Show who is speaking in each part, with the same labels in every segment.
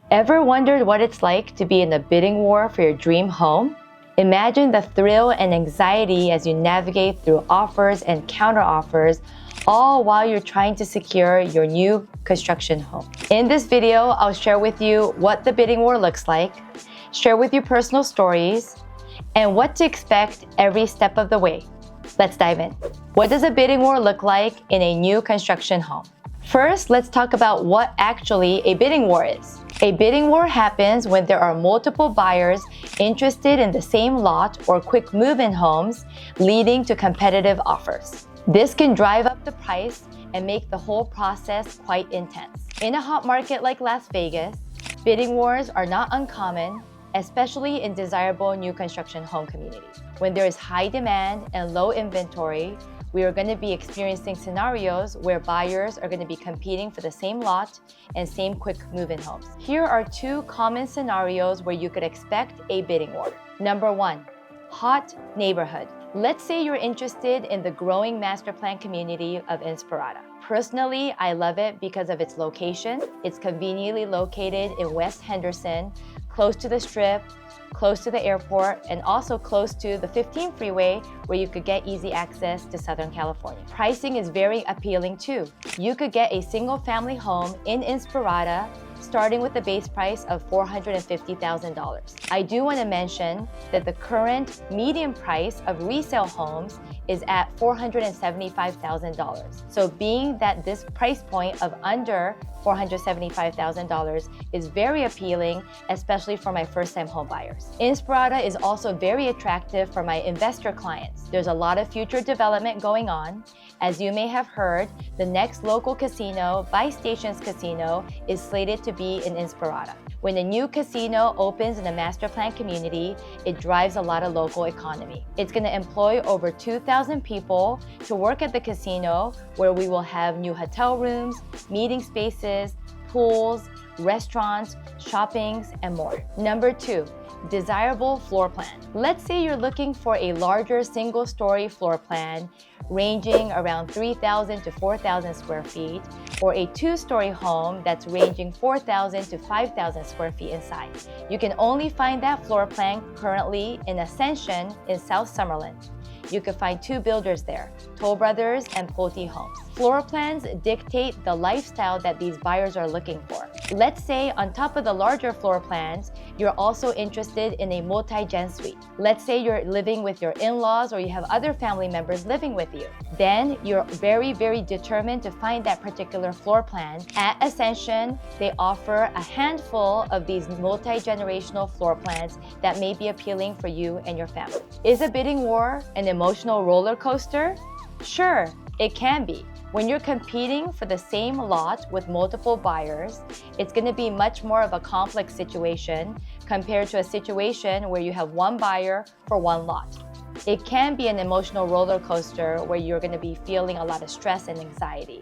Speaker 1: Ever wondered what it's like to be in a bidding war for your dream home? Imagine the thrill and anxiety as you navigate through offers and counteroffers, all while you're trying to secure your new construction home. In this video, I'll share with you what the bidding war looks like, share with you personal stories, and what to expect every step of the way. Let's dive in. What does a bidding war look like in a new construction home? First, let's talk about what actually a bidding war is. A bidding war happens when there are multiple buyers interested in the same lot or quick move-in homes, leading to competitive offers. This can drive up the price and make the whole process quite intense. In a hot market like Las Vegas, bidding wars are not uncommon, especially in desirable new construction home communities. When there is high demand and low inventory, we are going to be experiencing scenarios where buyers are going to be competing for the same lot and same quick move-in homes. Here are two common scenarios where you could expect a bidding war. Number one, hot neighborhood. Let's say you're interested in the growing master plan community of Inspirada. Personally, I love it because of its location. It's conveniently located in West Henderson, close to the Strip, close to the airport, and also close to the 15 freeway where you could get easy access to Southern California. Pricing is very appealing too. You could get a single family home in Inspirada starting with a base price of $450,000. I do want to mention that the current median price of resale homes is at $475,000. So being that this price point of under $475,000 is very appealing, especially for my first-time home buyers. Inspirada is also very attractive for my investor clients. There's a lot of future development going on. As you may have heard, the next local casino, By Stations Casino, is slated to be in Inspirada. When a new casino opens in a master plan community, it drives a lot of local economy. It's going to employ over 2,000 people to work at the casino, where we will have new hotel rooms, meeting spaces, pools, restaurants, shoppings, and more. Number two, desirable floor plan. Let's say you're looking for a larger single-story floor plan ranging around 3,000 to 4,000 square feet, or a two-story home that's ranging 4,000 to 5,000 square feet inside. You can only find that floor plan currently in Ascension in South Summerlin. You can find two builders there, Toll Brothers and Pulte Homes. Floor plans dictate the lifestyle that these buyers are looking for. Let's say on top of the larger floor plans, you're also interested in a multi-gen suite. Let's say you're living with your in-laws or you have other family members living with you. Then you're very, very determined to find that particular floor plan. At Ascension, they offer a handful of these multi-generational floor plans that may be appealing for you and your family. Is a bidding war an emotional roller coaster? Sure, it can be. When you're competing for the same lot with multiple buyers, it's going to be much more of a complex situation compared to a situation where you have one buyer for one lot. It can be an emotional roller coaster where you're going to be feeling a lot of stress and anxiety.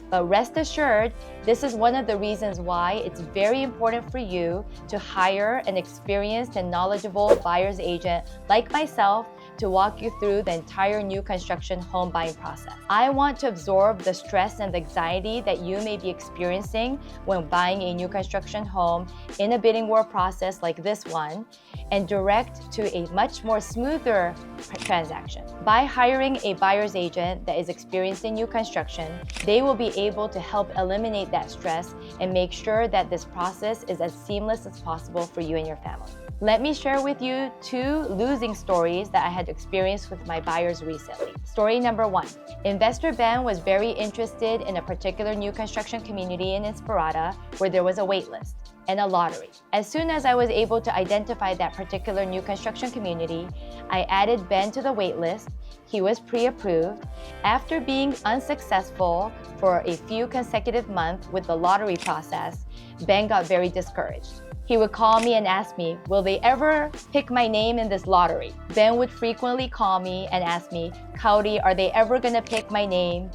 Speaker 1: But rest assured, this is one of the reasons why it's very important for you to hire an experienced and knowledgeable buyer's agent like myself to walk you through the entire new construction home buying process. I want to absorb the stress and the anxiety that you may be experiencing when buying a new construction home in a bidding war process like this one, and direct to a much more smoother transaction. By hiring a buyer's agent that is experienced in new construction, they will be able to help eliminate that stress and make sure that this process is as seamless as possible for you and your family. Let me share with you two losing stories that I had experienced with my buyers recently. Story number one, investor Ben was very interested in a particular new construction community in Inspirada where there was a wait list and a lottery. As soon as I was able to identify that particular new construction community, I added Ben to the wait list. He was pre-approved. After being unsuccessful for a few consecutive months with the lottery process, Ben got very discouraged. He would call me and ask me, will they ever pick my name in this lottery? Ben would frequently call me and ask me, Kaori, are they ever gonna pick my name?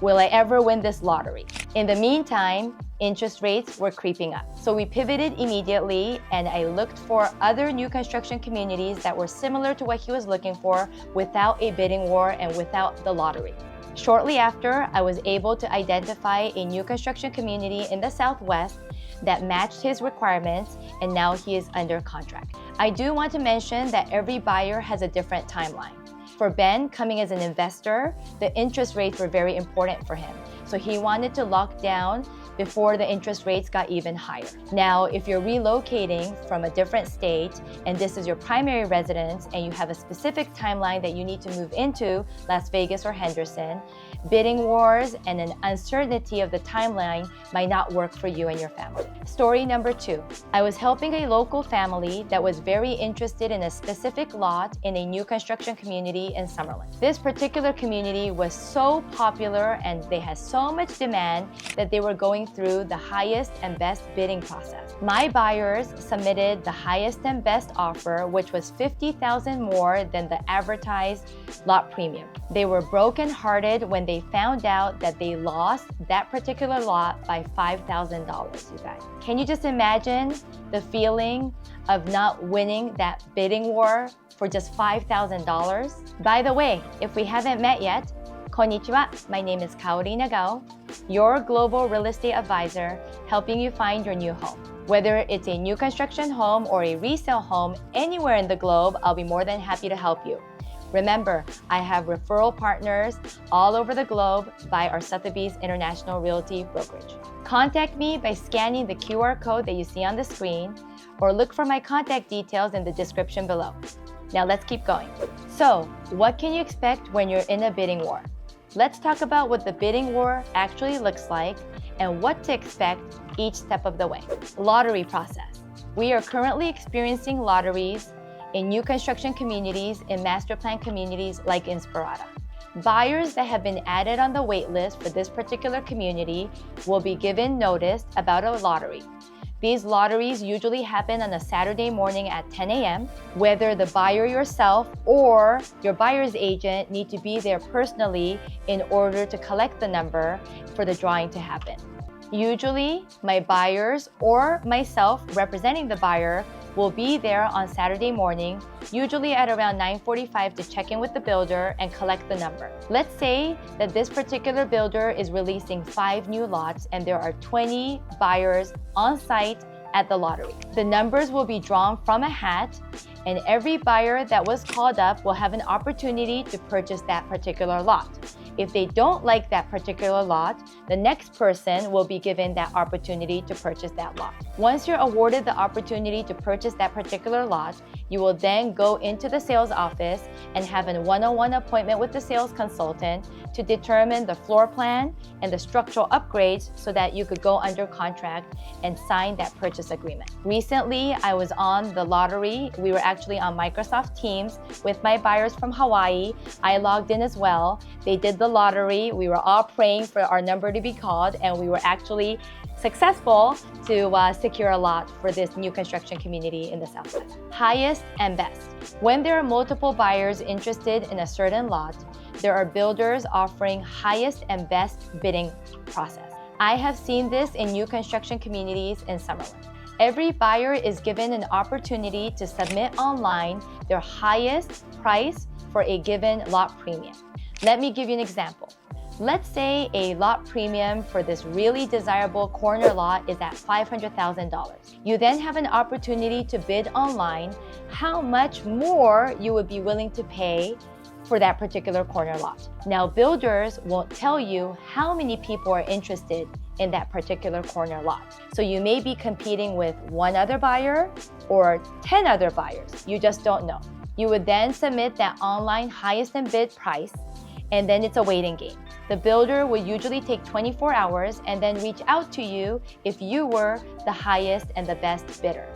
Speaker 1: Will I ever win this lottery? In the meantime, interest rates were creeping up. So we pivoted immediately and I looked for other new construction communities that were similar to what he was looking for without a bidding war and without the lottery. Shortly after, I was able to identify a new construction community in the Southwest that matched his requirements, and now he is under contract. I do want to mention that every buyer has a different timeline. For Ben, coming as an investor, the interest rates were very important for him. So he wanted to lock down before the interest rates got even higher. Now, if you're relocating from a different state and this is your primary residence and you have a specific timeline that you need to move into, Las Vegas or Henderson, bidding wars and an uncertainty of the timeline might not work for you and your family. Story number 2. I was helping a local family that was very interested in a specific lot in a new construction community in Summerlin. This particular community was so popular and they had so much demand that they were going through the highest and best bidding process. My buyers submitted the highest and best offer, which was $50,000 more than the advertised lot premium. They were brokenhearted when they found out that they lost that particular lot by $5,000, you guys. Can you just imagine the feeling of not winning that bidding war for just $5,000? By the way, if we haven't met yet, konnichiwa, my name is Kaori Nagao, your global real estate advisor, helping you find your new home. Whether it's a new construction home or a resale home anywhere in the globe, I'll be more than happy to help you. Remember, I have referral partners all over the globe by our Sotheby's International Realty brokerage. Contact me by scanning the QR code that you see on the screen or look for my contact details in the description below. Now let's keep going. So, what can you expect when you're in a bidding war? Let's talk about what the bidding war actually looks like and what to expect each step of the way. Lottery process. We are currently experiencing lotteries in new construction communities and master plan communities like Inspirata. Buyers that have been added on the wait list for this particular community will be given notice about a lottery. These lotteries usually happen on a Saturday morning at 10 a.m. Whether the buyer yourself or your buyer's agent need to be there personally in order to collect the number for the drawing to happen. Usually, my buyers or myself representing the buyer will be there on Saturday morning, usually at around 9:45 to check in with the builder and collect the number. Let's say that this particular builder is releasing 5 new lots and there are 20 buyers on site at the lottery. The numbers will be drawn from a hat and every buyer that was called up will have an opportunity to purchase that particular lot. If they don't like that particular lot, the next person will be given that opportunity to purchase that lot. Once you're awarded the opportunity to purchase that particular lot, you will then go into the sales office and have a one-on-one appointment with the sales consultant to determine the floor plan and the structural upgrades so that you could go under contract and sign that purchase agreement. Recently, I was on the lottery. We were actually on Microsoft Teams with my buyers from Hawaii. I logged in as well. They did the lottery. We were all praying for our number to be called, and we were actually successful to secure a lot for this new construction community in the Southwest. Highest and best. When there are multiple buyers interested in a certain lot, there are builders offering highest and best bidding process. I have seen this in new construction communities in Summerlin. Every buyer is given an opportunity to submit online their highest price for a given lot premium. Let me give you an example. Let's say a lot premium for this really desirable corner lot is at $500,000. You then have an opportunity to bid online how much more you would be willing to pay for that particular corner lot. Now, builders won't tell you how many people are interested in that particular corner lot. So you may be competing with one other buyer or 10 other buyers. You just don't know. You would then submit that online highest and bid price, and then it's a waiting game. The builder will usually take 24 hours and then reach out to you if you were the highest and the best bidder.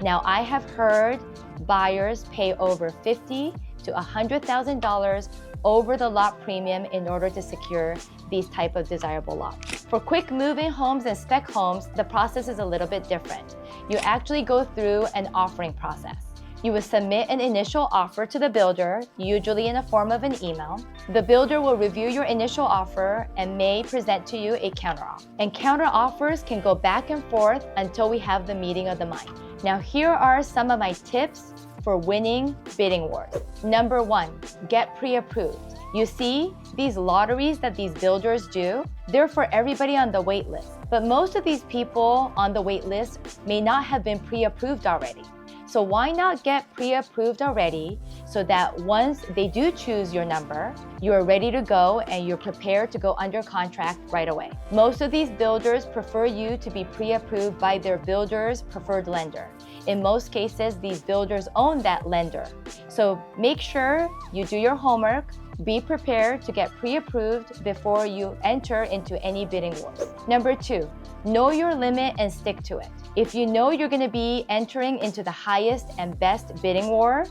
Speaker 1: Now, I have heard buyers pay over $50,000 to $100,000 over the lot premium in order to secure these type of desirable lots. For quick move-in homes and spec homes, the process is a little bit different. You actually go through an offering process. You will submit an initial offer to the builder, usually in the form of an email. The builder will review your initial offer and may present to you a counteroffer. And counteroffers can go back and forth until we have the meeting of the mind. Now, here are some of my tips for winning bidding wars. Number 1, get pre-approved. You see, these lotteries that these builders do, they're for everybody on the wait list. But most of these people on the wait list may not have been pre-approved already. So why not get pre-approved already so that once they do choose your number, you're ready to go and you're prepared to go under contract right away. Most of these builders prefer you to be pre-approved by their builder's preferred lender. In most cases, these builders own that lender. So make sure you do your homework. Be prepared to get pre-approved before you enter into any bidding wars. Number 2, know your limit and stick to it. If you know you're going to be entering into the highest and best bidding war,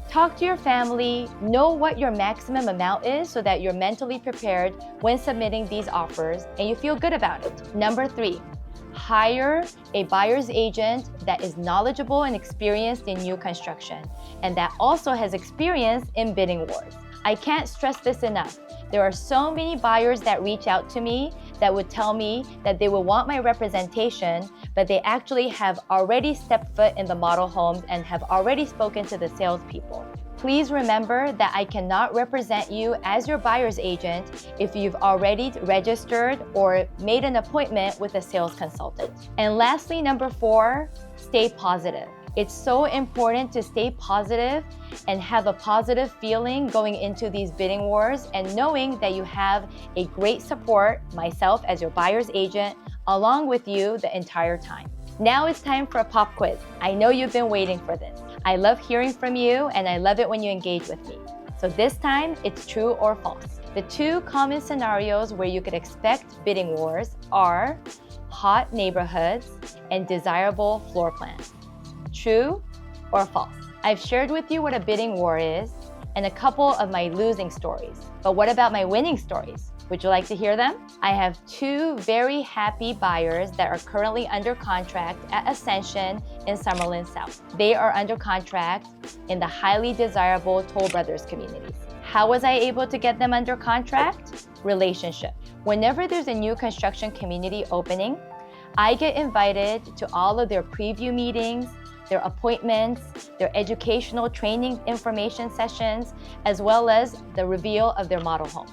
Speaker 1: talk to your family, know what your maximum amount is so that you're mentally prepared when submitting these offers and you feel good about it. Number 3, hire a buyer's agent that is knowledgeable and experienced in new construction and that also has experience in bidding wars. I can't stress this enough. There are so many buyers that reach out to me that would tell me that they will want my representation, but they actually have already stepped foot in the model homes and have already spoken to the salespeople. Please remember that I cannot represent you as your buyer's agent if you've already registered or made an appointment with a sales consultant. And lastly, number 4, stay positive. It's so important to stay positive and have a positive feeling going into these bidding wars and knowing that you have a great support, myself as your buyer's agent, along with you the entire time. Now it's time for a pop quiz. I know you've been waiting for this. I love hearing from you and I love it when you engage with me. So this time, it's true or false. The 2 common scenarios where you could expect bidding wars are hot neighborhoods and desirable floor plans. True or false? I've shared with you what a bidding war is and a couple of my losing stories. But what about my winning stories? Would you like to hear them? I have 2 very happy buyers that are currently under contract at Ascension in Summerlin South. They are under contract in the highly desirable Toll Brothers communities. How was I able to get them under contract? Relationship. Whenever there's a new construction community opening, I get invited to all of their preview meetings, their appointments, their educational training information sessions, as well as the reveal of their model homes.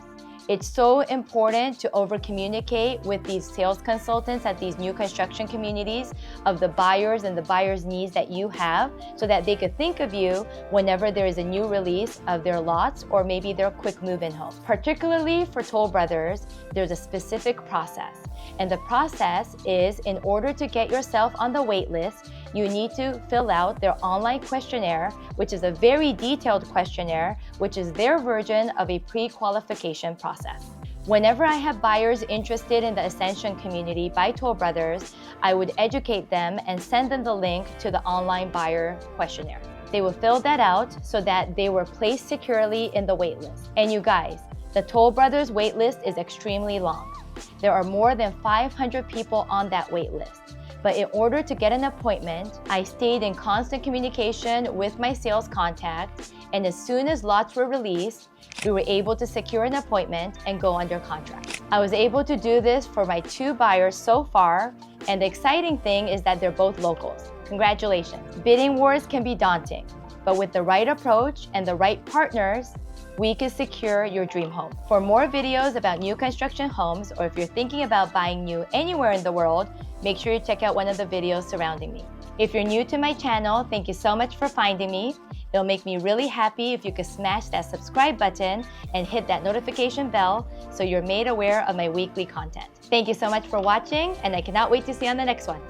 Speaker 1: It's so important to over-communicate with these sales consultants at these new construction communities of the buyers and the buyers' needs that you have so that they could think of you whenever there is a new release of their lots or maybe their quick move-in home. Particularly for Toll Brothers, there's a specific process. And the process is in order to get yourself on the wait list, you need to fill out their online questionnaire, which is a very detailed questionnaire, which is their version of a pre-qualification process. Whenever I have buyers interested in the Ascension community by Toll Brothers, I would educate them and send them the link to the online buyer questionnaire. They will fill that out so that they were placed securely in the waitlist. And you guys, the Toll Brothers waitlist is extremely long. There are more than 500 people on that waitlist. But in order to get an appointment, I stayed in constant communication with my sales contact, and as soon as lots were released, we were able to secure an appointment and go under contract. I was able to do this for my 2 buyers so far, and the exciting thing is that they're both locals. Congratulations. Bidding wars can be daunting, but with the right approach and the right partners, we can secure your dream home. For more videos about new construction homes, or if you're thinking about buying new anywhere in the world, make sure you check out one of the videos surrounding me. If you're new to my channel, thank you so much for finding me. It'll make me really happy if you could smash that subscribe button and hit that notification bell so you're made aware of my weekly content. Thank you so much for watching, and I cannot wait to see you on the next one.